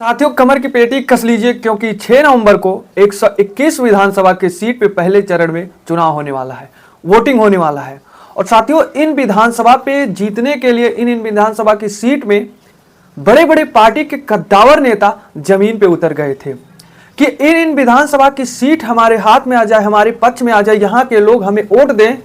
साथियों, कमर की पेटी कस लीजिए क्योंकि 6 नवंबर को 121 विधानसभा के सीट पे पहले चरण में चुनाव होने वाला है, वोटिंग होने वाला है। और साथियों, इन विधानसभा पे जीतने के लिए इन विधानसभा की सीट में बड़े बड़े पार्टी के कद्दावर नेता जमीन पे उतर गए थे कि इन विधानसभा की सीट हमारे हाथ में आ जाए, हमारे पक्ष में आ जाए, यहाँ के लोग हमें वोट दें।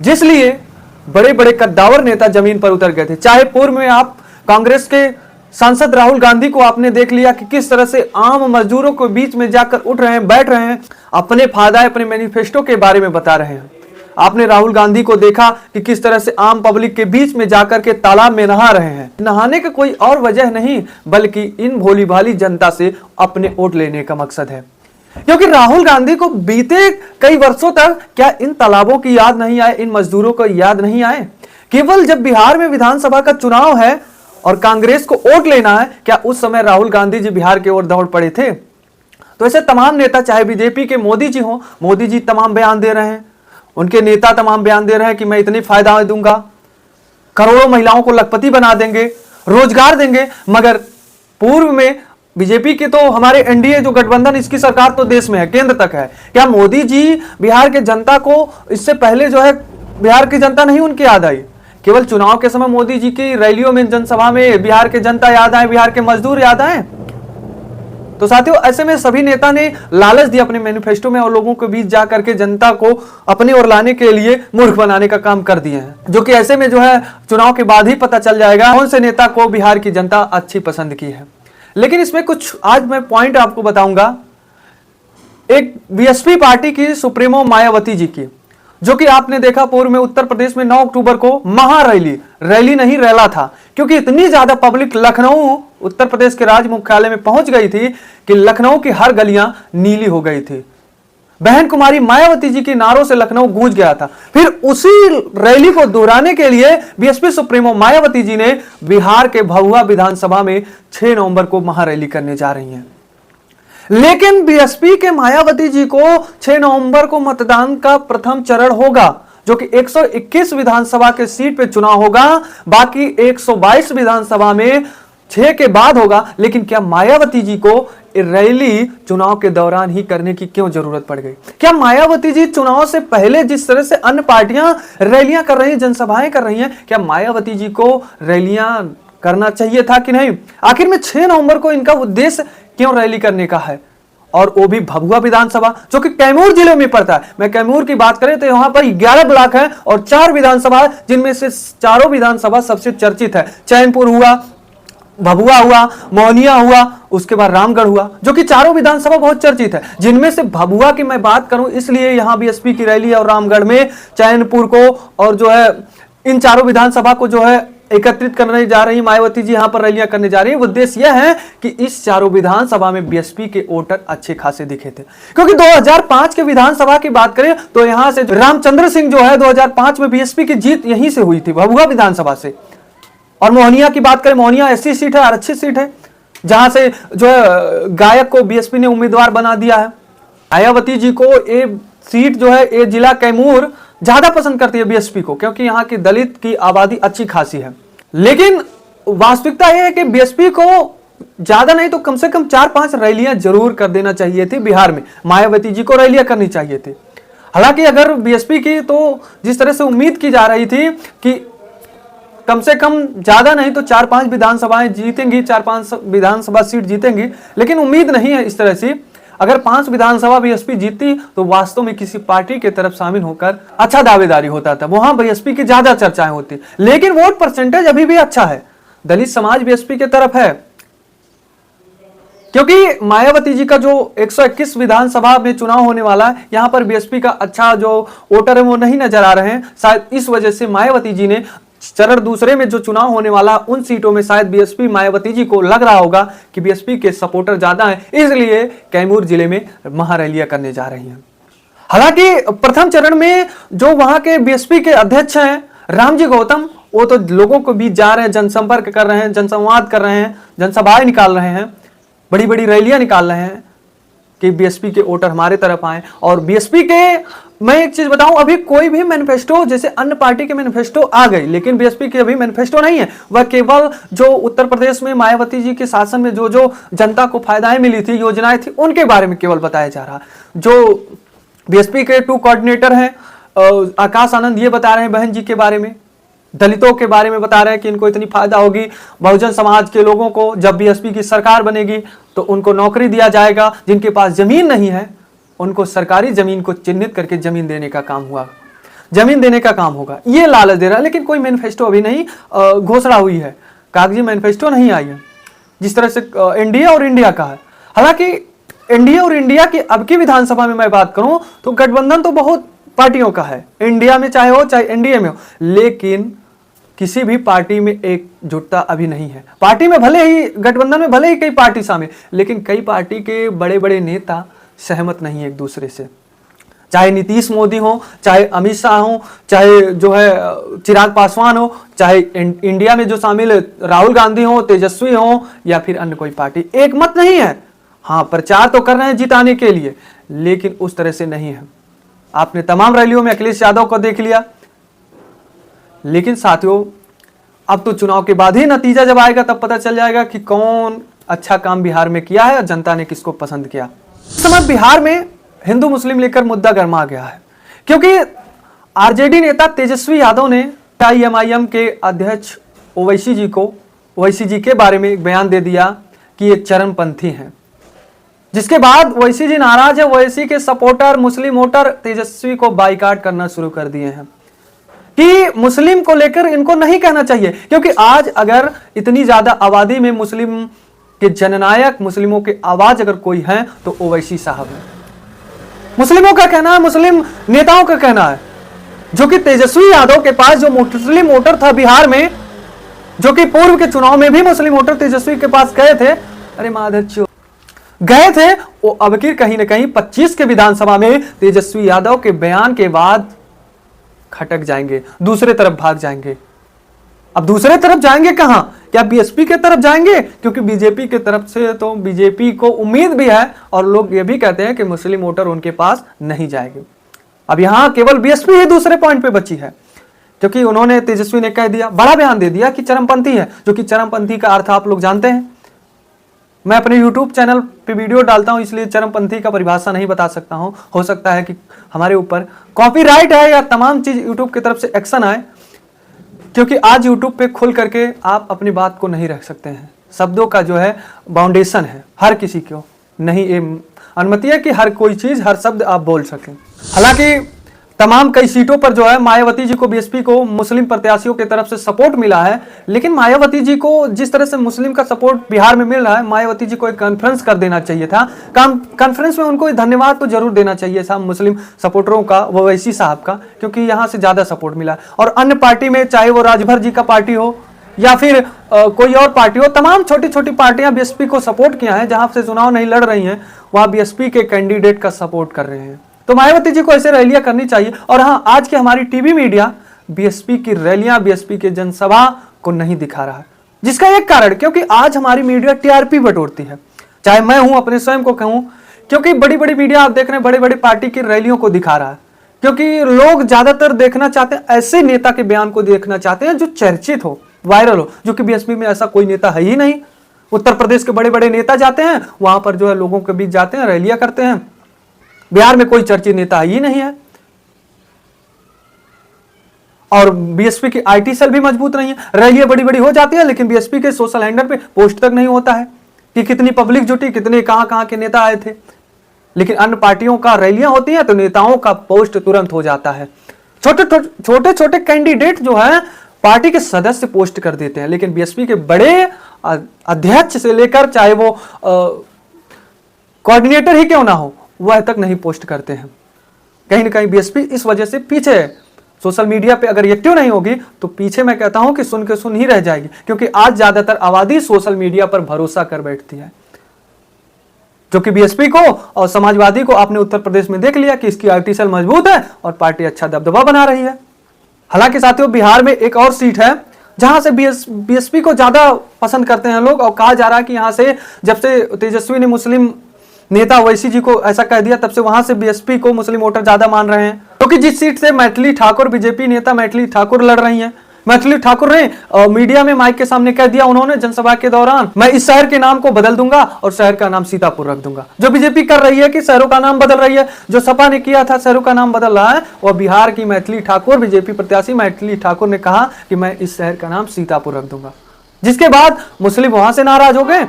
जिसलिए बड़े बड़े कद्दावर नेता जमीन पर उतर गए थे। चाहे पूर्व में आप कांग्रेस के सांसद राहुल गांधी को आपने देख लिया कि किस तरह से आम मजदूरों के बीच में जाकर उठ रहे हैं, बैठ रहे हैं, अपने फायदा अपने मैनिफेस्टो के बारे में बता रहे हैं। आपने राहुल गांधी को देखा कि किस तरह से आम पब्लिक के बीच में जाकर के तालाब में नहा रहे हैं। नहाने का कोई और वजह नहीं बल्कि इन भोली भाली जनता से अपने वोट लेने का मकसद है। क्योंकि राहुल गांधी को बीते कई वर्षों तक क्या इन तालाबों की याद नहीं आए, इन मजदूरों को याद नहीं आए? केवल जब बिहार में विधानसभा का चुनाव है और कांग्रेस को वोट लेना है, क्या उस समय राहुल गांधी जी बिहार की ओर दौड़ पड़े थे? तो ऐसे तमाम नेता, चाहे बीजेपी के मोदी जी हो, मोदी जी तमाम बयान दे रहे हैं, उनके नेता तमाम बयान दे रहे हैं कि मैं इतनी फायदा दूंगा, करोड़ों महिलाओं को लखपति बना देंगे, रोजगार देंगे। मगर पूर्व में बीजेपी के तो हमारे एनडीए जो गठबंधन, इसकी सरकार तो देश में है, केंद्र तक है। क्या मोदी जी बिहार के जनता को इससे पहले जो है बिहार की जनता नहीं उनकी याद आई? केवल चुनाव के समय मोदी जी की रैलियों में, जनसभा में बिहार के जनता याद आए, बिहार के मजदूर याद आए? तो साथियों, ऐसे में सभी नेता ने लालच दिया अपने मैनिफेस्टो में और लोगों के बीच जाकर के जनता को अपनी ओर लाने के लिए मूर्ख बनाने का काम कर दिए हैं, जो कि ऐसे में जो है चुनाव के बाद ही पता चल जाएगा कौन से नेता को बिहार की जनता अच्छी पसंद की है। लेकिन इसमें कुछ आज मैं पॉइंट आपको बताऊंगा। एक बीएसपी पार्टी की सुप्रीमो मायावती जी की, जो कि आपने देखा पूर्व में उत्तर प्रदेश में 9 अक्टूबर को रैली नहीं रैला था, क्योंकि इतनी ज्यादा पब्लिक लखनऊ, उत्तर प्रदेश के राज्य मुख्यालय में पहुंच गई थी कि लखनऊ की हर गलियां नीली हो गई थी। बहन कुमारी मायावती जी के नारों से लखनऊ गूंज गया था। फिर उसी रैली को दोहराने के लिए बीएसपी सुप्रीमो मायावती जी ने बिहार के भभुआ विधानसभा में 6 नवंबर को महारैली करने जा रही हैं। लेकिन बीएसपी के मायावती जी को 6 नवंबर को मतदान का प्रथम चरण होगा, जो कि 121 विधानसभा के सीट पे चुनाव होगा। बाकी 122 विधानसभा में 6 के बाद होगा। लेकिन क्या मायावती जी को रैली चुनाव के दौरान ही करने की क्यों जरूरत पड़ गई? क्या मायावती जी चुनाव से पहले जिस तरह से अन्य पार्टियां रैलियां कर रही हैं, जनसभाएं कर रही हैं, क्या मायावती जी को रैलियां करना चाहिए था कि नहीं? आखिर में 6 नवंबर को इनका उद्देश्य क्यों रैली करने का है? और वो भी भभुआ विधानसभा, जो कि कैमूर जिले में पड़ता है। मैं कैमूर की बात करें तो यहां पर 11 ब्लॉक है और 4 विधानसभा, जिनमें से चारों विधानसभा सबसे चर्चित है। चैनपुर हुआ, भभुआ हुआ, मोहनिया हुआ, उसके बाद रामगढ़ हुआ, जो कि चारों विधानसभा बहुत चर्चित है। जिनमें से भभुआ की मैं बात करूं, इसलिए यहां बीएसपी की रैली है और रामगढ़ में चैनपुर को और जो है इन चारों विधानसभा को जो है एकत्रित करने जा रही मायावती जी, यहां पर रैलियां करने जा रही है। उद्देश्य यह है कि इस चारों विधानसभा में बीएसपी के वोटर अच्छे खासे दिखे थे। क्योंकि 2005 के विधानसभा की बात करें तो यहां से रामचंद्र सिंह जो है 2005 में बीएसपी की जीत यहीं से हुई थी, भभुआ विधानसभा से। और मोहनिया की बात करें, मोहनिया ऐसी सीट है, आरक्षित सीट है, जहां से जो है गायक को बीएसपी ने उम्मीदवार बना दिया है। मायावती जी को ये सीट जो है, ये जिला कैमूर ज्यादा पसंद करती है बीएसपी को, क्योंकि यहाँ की दलित की आबादी अच्छी खासी है। लेकिन वास्तविकता यह है कि बीएसपी को ज्यादा नहीं तो कम से कम 4-5 रैलियां जरूर कर देना चाहिए थी बिहार में। मायावती जी को रैलियां करनी चाहिए थी। हालांकि अगर बीएसपी की तो जिस तरह से उम्मीद की जा रही थी कि कम से कम ज्यादा नहीं तो 4-5 विधानसभाएं जीतेंगी, 4-5 विधानसभा सीट जीतेंगी, लेकिन उम्मीद नहीं है इस तरह से। अगर 5 विधानसभा बीएसपी जीतती तो वास्तव में किसी पार्टी की तरफ शामिल होकर अच्छा दावेदारी होता था, वहां बीएसपी की ज्यादा चर्चाएं होती। लेकिन वोट परसेंटेज अभी भी अच्छा है, दलित समाज बीएसपी की तरफ है। क्योंकि मायावती जी का जो 121 विधानसभा में चुनाव होने वाला है, यहां पर बीएसपी का अच्छा जो वोटर है वो नहीं नजर आ रहे हैं। शायद इस वजह से मायावती जी ने चरण दूसरे में जो चुनाव होने वाला उन सीटों में शायद बीएसपी मायावती जी को लग रहा होगा कि बीएसपी के सपोर्टर ज्यादा हैं, इसलिए कैमूर जिले में महारैलियां करने जा रही हैं। हालांकि प्रथम चरण में जो वहां के बीएसपी के अध्यक्ष हैं रामजी गौतम, वो तो लोगों को बीच जा रहे हैं, जनसंपर्क कर रहे हैं, जनसंवाद कर रहे हैं, जनसभाएं निकाल रहे हैं, बड़ी बड़ी रैलियां निकाल रहे हैं कि बीएसपी के वोटर हमारे तरफ आए। और बीएसपी के मैं एक चीज बताऊं, अभी कोई भी मैनिफेस्टो, जैसे अन्य पार्टी के मैनिफेस्टो आ गई, लेकिन बीएसपी के अभी मैनिफेस्टो नहीं है। वह केवल जो उत्तर प्रदेश में मायावती जी के शासन में जो जो जनता को फायदाएं मिली थी, योजनाएं थी, उनके बारे में केवल बताया जा रहा। जो बीएसपी के 2 कोऑर्डिनेटर हैं, आकाश आनंद, ये बता रहे हैं बहन जी के बारे में, दलितों के बारे में बता रहे हैं कि इनको इतनी फायदा होगी, बहुजन समाज के लोगों को जब बीएसपी की सरकार बनेगी तो उनको नौकरी दिया जाएगा, जिनके पास जमीन नहीं है उनको सरकारी जमीन को चिन्हित करके जमीन देने का काम हुआ, जमीन देने का काम होगा, ये लालच दे रहा है। लेकिन कोई मैनिफेस्टो अभी नहीं घोषणा हुई है, कागजी मैनिफेस्टो नहीं आई है, जिस तरह से एनडीए और इंडिया का है। हालांकि एनडीए और इंडिया की अब की विधानसभा में मैं बात करूं तो गठबंधन तो बहुत पार्टियों का है, इंडिया में चाहे हो चाहे एनडीए में हो, लेकिन किसी भी पार्टी में एकजुटता अभी नहीं है। पार्टी में भले ही, गठबंधन में भले ही कई पार्टी शामिल, लेकिन कई पार्टी के बड़े बड़े नेता सहमत नहीं है एक दूसरे से। चाहे नीतीश मोदी हो, चाहे अमित शाह हो, चाहे जो है चिराग पासवान हो, चाहे इंडिया में जो शामिल राहुल गांधी हो, तेजस्वी हो, या फिर अन्य कोई पार्टी, एक मत नहीं है। हाँ, प्रचार तो कर रहे हैं जिताने के लिए, लेकिन उस तरह से नहीं है। आपने तमाम रैलियों में अखिलेश यादव को देख लिया, लेकिन साथियों अब तो चुनाव के बाद ही नतीजा जब आएगा तब पता चल जाएगा कि कौन अच्छा काम बिहार में किया है और जनता ने किसको पसंद किया। इस समय बिहार में हिंदू मुस्लिम लेकर मुद्दा गर्मा गया है, क्योंकि आरजेडी नेता तेजस्वी यादव ने आईएमआईएम के अध्यक्ष ओवैसी जी के बारे में एक बयान दे दिया कि ये चरमपंथी हैं, जिसके बाद ओवैसी जी नाराज है। ओवैसी के सपोर्टर, मुस्लिम वोटर तेजस्वी को बाइकाट करना शुरू कर दिए हैं कि मुस्लिम को लेकर इनको नहीं कहना चाहिए, क्योंकि आज अगर इतनी ज्यादा आबादी में मुस्लिम के जननायक, मुस्लिमों के आवाज अगर कोई है तो ओवैसी साहब है। मुस्लिमों का कहना है, मुस्लिम नेताओं का कहना है, जो कि तेजस्वी यादव के पास जो मुस्लिम वोटर था बिहार में, जो कि पूर्व के चुनाव में भी मुस्लिम वोटर तेजस्वी के पास गए थे, अरे माधव गए थे, वो अब की कहीं ना कहीं 25 के विधानसभा में तेजस्वी यादव के बयान के बाद खटक जाएंगे, दूसरे तरफ भाग जाएंगे। अब दूसरे तरफ जाएंगे कहां? क्या बीएसपी के तरफ जाएंगे? क्योंकि बीजेपी के तरफ से तो बीजेपी को उम्मीद भी है और लोग ये भी कहते हैं कि मुस्लिम वोटर उनके पास नहीं जाएंगे। अब यहां केवल बीएसपी ही दूसरे पॉइंट पे बची है, क्योंकि उन्होंने, तेजस्वी ने कह दिया, बड़ा बयान दे दिया कि चरमपंथी है, जो कि चरमपंथी का अर्थ आप लोग जानते हैं। मैं अपने YouTube चैनल पे वीडियो डालता हूं, इसलिए चरमपंथी का परिभाषा नहीं बता सकता हूं। हो सकता है कि हमारे ऊपर कॉपीराइट है या तमाम चीज YouTube की तरफ से एक्शन आए, क्योंकि आज YouTube पे खुल करके आप अपनी बात को नहीं रख सकते हैं। शब्दों का जो है बाउंडेशन है, हर किसी को नहीं ये अनुमति है कि हर कोई चीज, हर शब्द आप बोल सकें। हालांकि तमाम कई सीटों पर जो है मायावती जी को, बीएसपी को मुस्लिम प्रत्याशियों की तरफ से सपोर्ट मिला है, लेकिन मायावती जी को जिस तरह से मुस्लिम का सपोर्ट बिहार में मिल रहा है, मायावती जी को एक कॉन्फ्रेंस कर देना चाहिए था। कॉन्फ्रेंस में उनको धन्यवाद तो जरूर देना चाहिए था मुस्लिम सपोर्टरों का, ओवैसी साहब का, क्योंकि यहाँ से ज्यादा सपोर्ट मिला। और अन्य पार्टी में, चाहे वो राजभर जी का पार्टी हो या फिर कोई और पार्टी हो, तमाम छोटी छोटी पार्टियां बीएसपी को सपोर्ट किया है। जहां से चुनाव नहीं लड़ रही हैं, वहां बीएसपी के कैंडिडेट का सपोर्ट कर रहे हैं। तो मायावती जी को ऐसे रैलियां करनी चाहिए। और हाँ, आज की हमारी टीवी मीडिया बीएसपी की रैलियां, बीएसपी के जनसभा को नहीं दिखा रहा है, जिसका एक कारण, क्योंकि आज हमारी मीडिया टीआरपी बटोरती है। चाहे मैं हूं, अपने स्वयं को कहूं, क्योंकि बड़ी बड़ी मीडिया आप देख रहे हैं बड़े बड़े पार्टी की रैलियों को दिखा रहा है, क्योंकि लोग ज्यादातर देखना चाहते हैं, ऐसे नेता के बयान को देखना चाहते हैं जो चर्चित हो, वायरल हो, जो कि बीएसपी में ऐसा कोई नेता है ही नहीं। उत्तर प्रदेश के बड़े बड़े नेता जाते हैं वहां पर, जो है लोगों के बीच जाते हैं, रैलियां करते हैं। बिहार में कोई चर्चित नेता ही नहीं है। और बीएसपी की आईटी सेल भी मजबूत नहीं है। रैलियां बड़ी बड़ी हो जाती है, लेकिन बीएसपी के सोशल हैंडल पे पोस्ट तक नहीं होता है कि कितनी पब्लिक जुटी, कितने कहां के नेता आए थे। लेकिन अन्य पार्टियों का रैलियां होती हैं तो नेताओं का पोस्ट तुरंत हो जाता है। छोटे छोटे कैंडिडेट जो है पार्टी के सदस्य पोस्ट कर देते हैं, लेकिन बीएसपी के बड़े अध्यक्ष से लेकर चाहे वो कोऑर्डिनेटर ही क्यों ना हो, वह तक नहीं पोस्ट करते हैं। कहीं ना कहीं बीएसपी इस वजह से पीछे है। सोशल मीडिया पे अगर एक्टिव नहीं होगी तो पीछे मैं कहता हूं कि सुन ही रह जाएगी, क्योंकि आज ज्यादातर आबादी सोशल मीडिया पर भरोसा कर बैठती है, जो कि बीएसपी को और समाजवादी को आपने उत्तर प्रदेश में देख लिया कि इसकी आईटी सेल मजबूत है और पार्टी अच्छा दबदबा बना रही है। हालांकि साथियों, बिहार में एक और सीट है जहां से बीएसपी को ज्यादा पसंद करते हैं लोग, और कहा जा रहा है कि यहां से जब से तेजस्वी ने मुस्लिम नेता ओवैसी जी को ऐसा कह दिया, तब से वहां से बीएसपी को मुस्लिम वोटर ज्यादा मान रहे हैं। क्योंकि जिस सीट से मैथिली ठाकुर, बीजेपी नेता मैथिली ठाकुर लड़ रही हैं, मैथिली ठाकुर ने मीडिया में माइक के सामने कह दिया उन्होंने जनसभा के दौरान, मैं इस शहर के नाम को बदल दूंगा और शहर का नाम सीतापुर रख दूंगा। जो बीजेपी कर रही है कि शहरों का नाम बदल रही है, जो सपा ने किया था शहरों का नाम बदल रहा है, और बिहार की मैथिली ठाकुर, बीजेपी प्रत्याशी मैथिली ठाकुर ने कहा कि मैं इस शहर का नाम सीतापुर रख दूंगा। जिसके बाद मुस्लिम वहां से नाराज हो गए,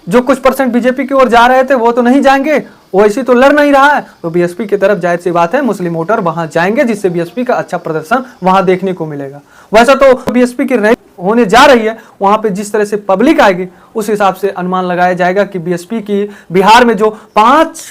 जो कुछ परसेंट बीजेपी की ओर जा रहे थे वो तो नहीं जाएंगे, वो ऐसी तो लड़ नहीं रहा है, तो बीएसपी की तरफ जाहिर सी बात है मुस्लिम वोटर वहां जाएंगे, जिससे बीएसपी का अच्छा प्रदर्शन वहां देखने को मिलेगा। वैसा तो बीएसपी की रैली होने जा रही है, वहां पे जिस तरह से पब्लिक आएगी उस हिसाब से अनुमान लगाया जाएगा कि बीएसपी की बिहार में जो 5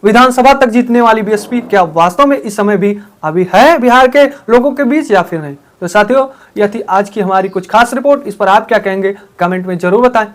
विधानसभा तक जीतने वाली बीएसपी क्या वास्तव में इस समय भी अभी है बिहार के लोगों के बीच या फिर नहीं। तो साथियों, यह थी आज की हमारी कुछ खास रिपोर्ट। इस पर आप क्या कहेंगे कमेंट में जरूर बताएं।